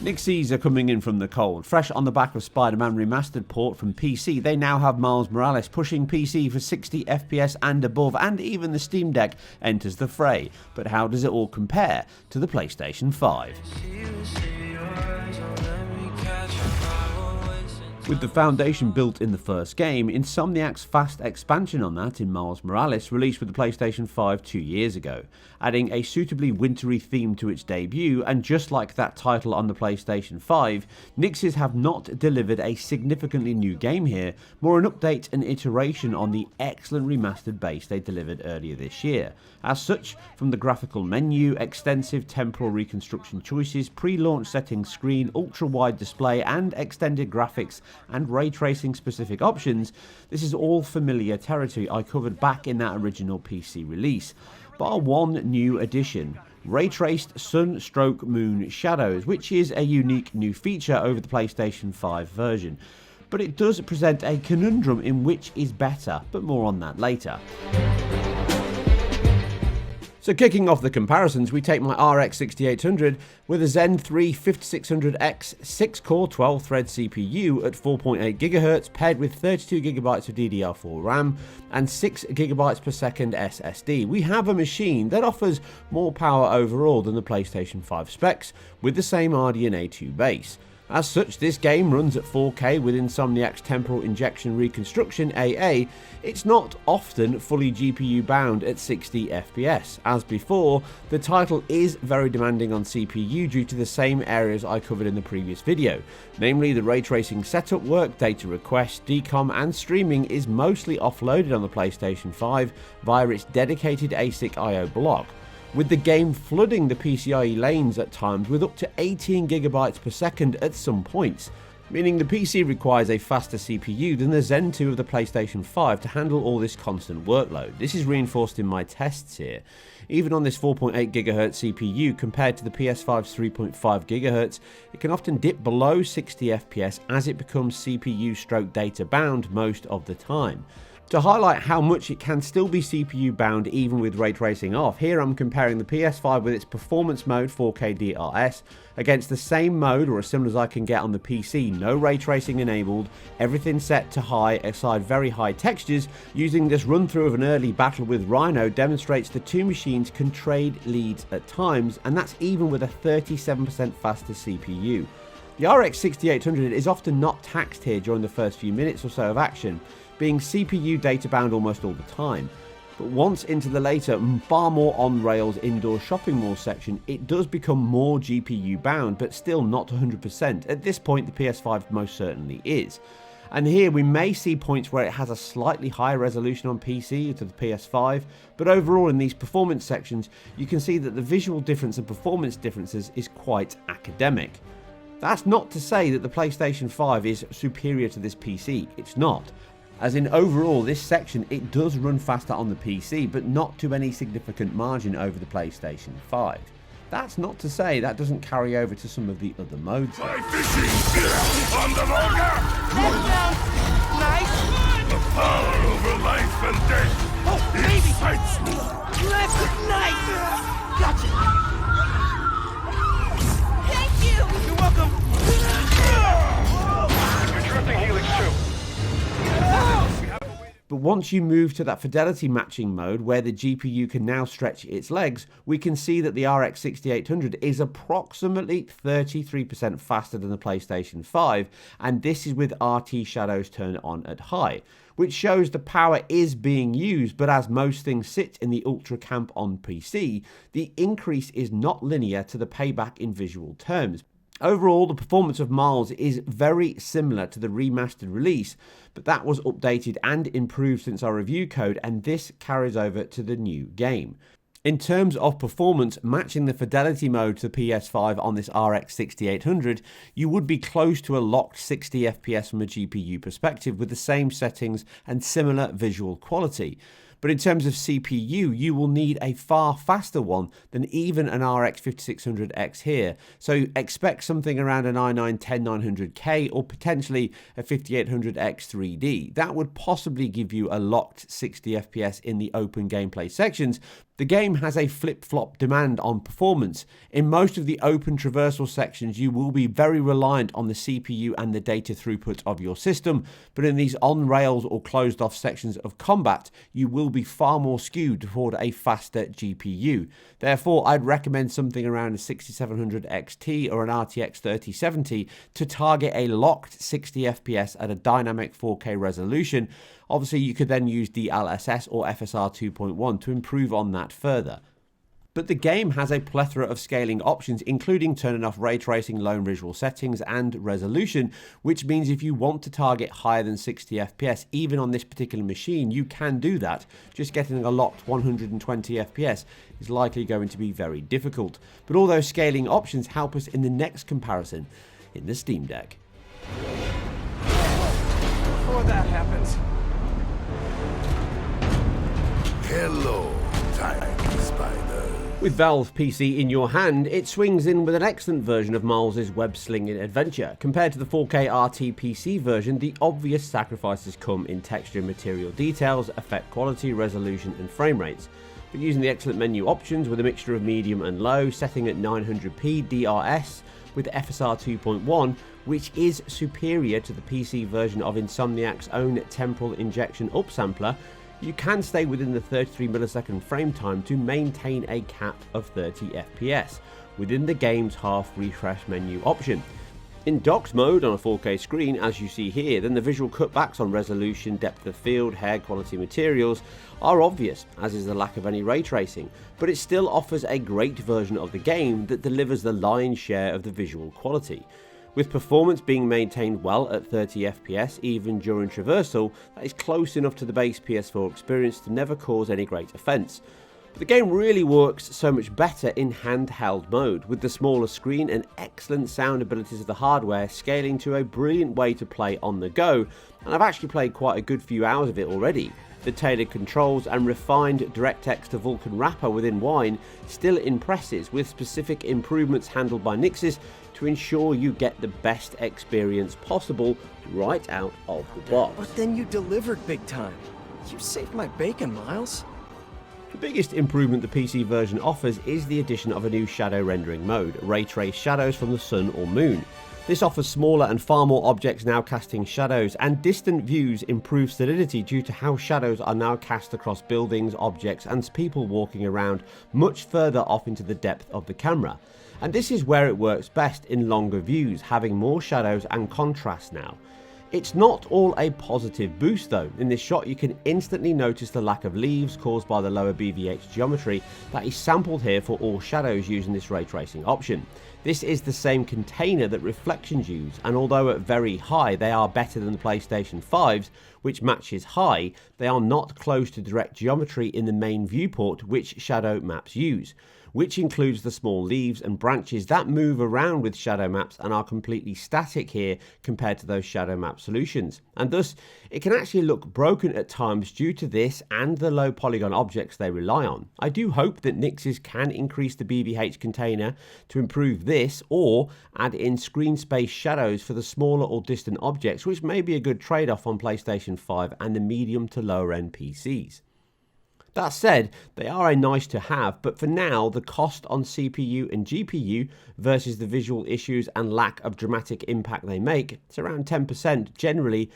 Nixxes are coming in from the cold. Fresh on the back of Spiderman remastered port from PC, they now have Miles Morales pushing PC for 60 FPS and above, and even the Steam Deck enters the fray. But how does it all compare to the PlayStation 5? With the foundation built in the first game, Insomniac's fast expansion on that in Miles Morales released with the PlayStation 5 2 years ago, adding a suitably wintry theme to its debut, and just like that title on the PlayStation 5, Nixxes have not delivered a significantly new game here, more an update and iteration on the excellent remastered base they delivered earlier this year. As such, from the graphical menu, extensive temporal reconstruction choices, pre-launch settings screen, ultra-wide display and extended graphics, and ray tracing specific options, this is all familiar territory I covered back in that original PC release, bar one new addition: ray traced sun stroke moon shadows, which is a unique new feature over the PlayStation 5 version. But it does present a conundrum in which is better, but more on that later. So kicking off the comparisons, we take my RX 6800 with a Zen 3 5600X 6-core 12-thread CPU at 4.8 GHz paired with 32 GB of DDR4 RAM and 6 GB per second SSD. We have a machine that offers more power overall than the PlayStation 5 specs with the same RDNA 2 base. As such, this game runs at 4K with Insomniac's Temporal Injection Reconstruction AA. It's not often fully GPU bound at 60 FPS. As before, the title is very demanding on CPU due to the same areas I covered in the previous video. Namely, the ray tracing setup work, data requests, decom and streaming is mostly offloaded on the PlayStation 5 via its dedicated ASIC I/O block, with the game flooding the PCIe lanes at times with up to 18 GB per second at some points, meaning the PC requires a faster CPU than the Zen 2 of the PlayStation 5 to handle all this constant workload. This is reinforced in my tests here. Even on this 4.8 GHz CPU compared to the PS5's 3.5 GHz, it can often dip below 60 FPS as it becomes CPU stroke data bound most of the time. To highlight how much it can still be CPU bound even with ray tracing off, here I'm comparing the PS5 with its performance mode 4K DRS against the same mode or as similar as I can get on the PC, no ray tracing enabled, everything set to high aside very high textures. Using this run through of an early battle with Rhino demonstrates the two machines can trade leads at times, and that's even with a 37% faster CPU. The RX 6800 is often not taxed here during the first few minutes or so of action, being CPU data bound almost all the time. But once into the later, far more on-rails indoor shopping mall section, it does become more GPU bound, but still not 100%. At this point, the PS5 most certainly is. And here we may see points where it has a slightly higher resolution on PC to the PS5, but overall in these performance sections, you can see that the visual difference and performance differences is quite academic. That's not to say that the PlayStation 5 is superior to this PC, it's not. As in overall this section it does run faster on the PC, but not to any significant margin over the PlayStation 5. That's not to say that doesn't carry over to some of the other modes. Fly fishing on the Volga! Nice! The power over life and death! Oh, baby! Excites me! Left, nice! Gotcha! Thank you! You're welcome! You're drifting Helix 2. But once you move to that fidelity matching mode where the GPU can now stretch its legs, we can see that the RX 6800 is approximately 33% faster than the PlayStation 5, and this is with RT shadows turned on at high, which shows the power is being used, but as most things sit in the ultra camp on PC, the increase is not linear to the payback in visual terms. Overall, the performance of Miles is very similar to the remastered release, but that was updated and improved since our review code, and this carries over to the new game. In terms of performance, matching the fidelity mode to the PS5 on this RX 6800, you would be close to a locked 60 FPS from a GPU perspective with the same settings and similar visual quality. But in terms of CPU, you will need a far faster one than even an RX 5600X here. So expect something around an i9 10900K or potentially a 5800X 3D. That would possibly give you a locked 60 FPS in the open gameplay sections. The game has a flip-flop demand on performance. In most of the open traversal sections, you will be very reliant on the CPU and the data throughput of your system, but in these on-rails or closed-off sections of combat, you will be far more skewed toward a faster GPU. Therefore, I'd recommend something around a 6700 XT or an RTX 3070 to target a locked 60 FPS at a dynamic 4K resolution. Obviously, you could then use DLSS or FSR 2.1 to improve on that further. But the game has a plethora of scaling options, including turning off ray tracing, lone visual settings, and resolution, which means if you want to target higher than 60 FPS, even on this particular machine, you can do that. Just getting a locked 120 FPS is likely going to be very difficult. But all those scaling options help us in the next comparison in the Steam Deck. Before that happens, Hello, tiny spider. With Valve PC in your hand, it swings in with an excellent version of Miles' web-slinging adventure. Compared to the 4K RT PC version, the obvious sacrifices come in texture and material details, effect quality, resolution, and frame rates. But using the excellent menu options with a mixture of medium and low, setting at 900p DRS with FSR 2.1, which is superior to the PC version of Insomniac's own temporal injection upsampler, you can stay within the 33 millisecond frame time to maintain a cap of 30 FPS within the game's half refresh menu option. In docked mode on a 4K screen, as you see here, then the visual cutbacks on resolution, depth of field, hair quality materials are obvious, as is the lack of any ray tracing, but it still offers a great version of the game that delivers the lion's share of the visual quality. With performance being maintained well at 30 FPS even during traversal, that is close enough to the base PS4 experience to never cause any great offence. The game really works so much better in handheld mode, with the smaller screen and excellent sound abilities of the hardware scaling to a brilliant way to play on the go, and I've actually played quite a good few hours of it already. The tailored controls and refined DirectX to Vulkan wrapper within Wine still impresses, with specific improvements handled by Nixxes to ensure you get the best experience possible right out of the box. But then you delivered big time. You saved my bacon, Miles. The biggest improvement the PC version offers is the addition of a new shadow rendering mode, ray trace shadows from the sun or moon. This offers smaller and far more objects now casting shadows, and distant views improve solidity due to how shadows are now cast across buildings, objects, and people walking around much further off into the depth of the camera. And this is where it works best in longer views, having more shadows and contrast now. It's not all a positive boost though. In this shot you can instantly notice the lack of leaves caused by the lower BVH geometry that is sampled here for all shadows using this ray tracing option. This is the same container that Reflections use, and although at very high they are better than the PlayStation 5's, which matches high, they are not close to direct geometry in the main viewport which shadow maps use, which includes the small leaves and branches that move around with shadow maps and are completely static here compared to those shadow map solutions. And thus, it can actually look broken at times due to this and the low polygon objects they rely on. I do hope that Nixxes can increase the BVH container to improve this, or add in screen space shadows for the smaller or distant objects, which may be a good trade-off on PlayStation 5 and the medium to lower end PCs. That said, they are a nice to have, but for now, the cost on CPU and GPU versus the visual issues and lack of dramatic impact they make, it's around 10% generally.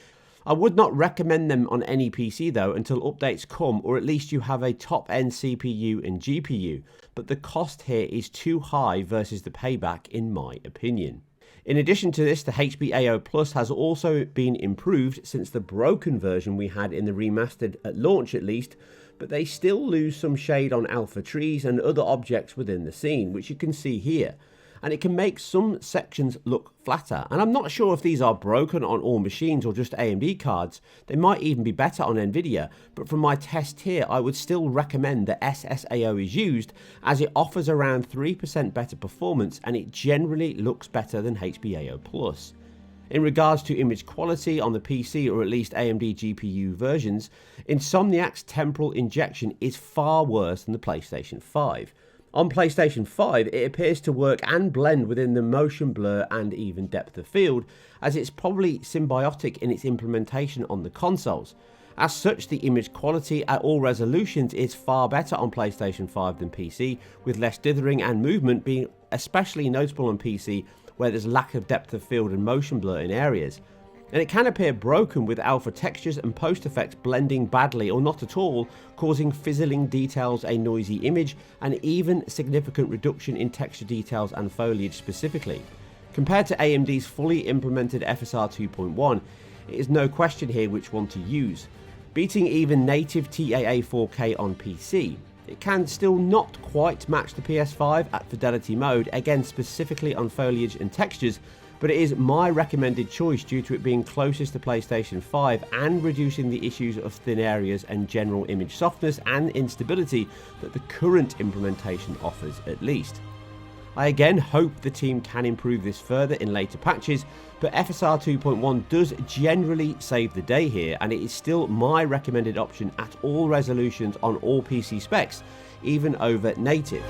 I would not recommend them on any PC though until updates come, or at least you have a top-end CPU and GPU, but the cost here is too high versus the payback in my opinion. In addition to this, the HBAO Plus has also been improved since the broken version we had in the remastered at launch at least, but they still lose some shade on alpha trees and other objects within the scene, which you can see here. And it can make some sections look flatter. And I'm not sure if these are broken on all machines or just AMD cards. They might even be better on Nvidia, but from my test here, I would still recommend that SSAO is used, as it offers around 3% better performance and it generally looks better than HBAO Plus. In regards to image quality on the PC or at least AMD GPU versions, Insomniac's temporal injection is far worse than the PlayStation 5. On PlayStation 5, it appears to work and blend within the motion blur and even depth of field, as it's probably symbiotic in its implementation on the consoles. As such, the image quality at all resolutions is far better on PlayStation 5 than PC, with less dithering and movement being especially notable on PC, where there's lack of depth of field and motion blur in areas. And it can appear broken, with alpha textures and post effects blending badly or not at all, causing fizzling details, a noisy image, and even significant reduction in texture details and foliage specifically. Compared to AMD's fully implemented FSR 2.1, it is no question here which one to use. Beating even native TAA 4K on PC, it can still not quite match the PS5 at fidelity mode, again specifically on foliage and textures, but it is my recommended choice due to it being closest to PlayStation 5 and reducing the issues of thin areas and general image softness and instability that the current implementation offers at least. I again hope the team can improve this further in later patches, but FSR 2.1 does generally save the day here, and it is still my recommended option at all resolutions on all PC specs, even over native.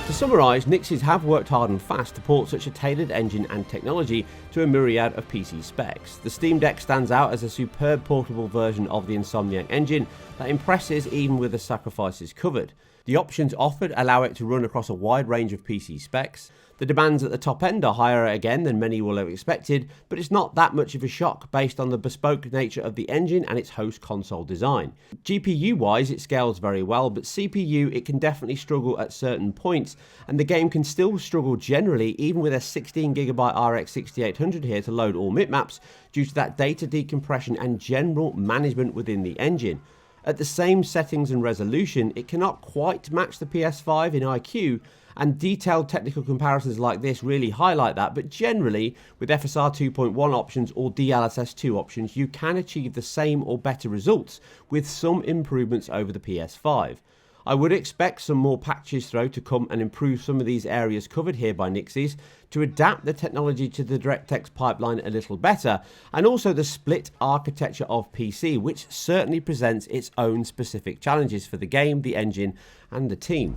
To summarise, Nixxes have worked hard and fast to port such a tailored engine and technology to a myriad of PC specs. The Steam Deck stands out as a superb portable version of the Insomniac engine that impresses even with the sacrifices covered. The options offered allow it to run across a wide range of PC specs. The demands at the top end are higher again than many will have expected, but it's not that much of a shock based on the bespoke nature of the engine and its host console design. GPU wise, it scales very well, but CPU, it can definitely struggle at certain points, and the game can still struggle generally even with a 16GB RX 6800 here to load all mipmaps due to that data decompression and general management within the engine. At the same settings and resolution, it cannot quite match the PS5 in IQ, and detailed technical comparisons like this really highlight that, but generally, with FSR 2.1 options or DLSS 2 options, you can achieve the same or better results, with some improvements over the PS5. I would expect some more patches though to come and improve some of these areas covered here by Nixxes, to adapt the technology to the DirectX pipeline a little better, and also the split architecture of PC, which certainly presents its own specific challenges for the game, the engine, and the team.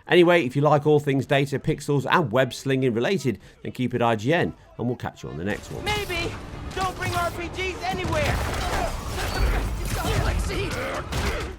Anyway, if you like all things data, pixels, and web slinging related, then keep it IGN, and we'll catch you on the next one. Maybe! Don't bring RPGs anywhere! Lexi!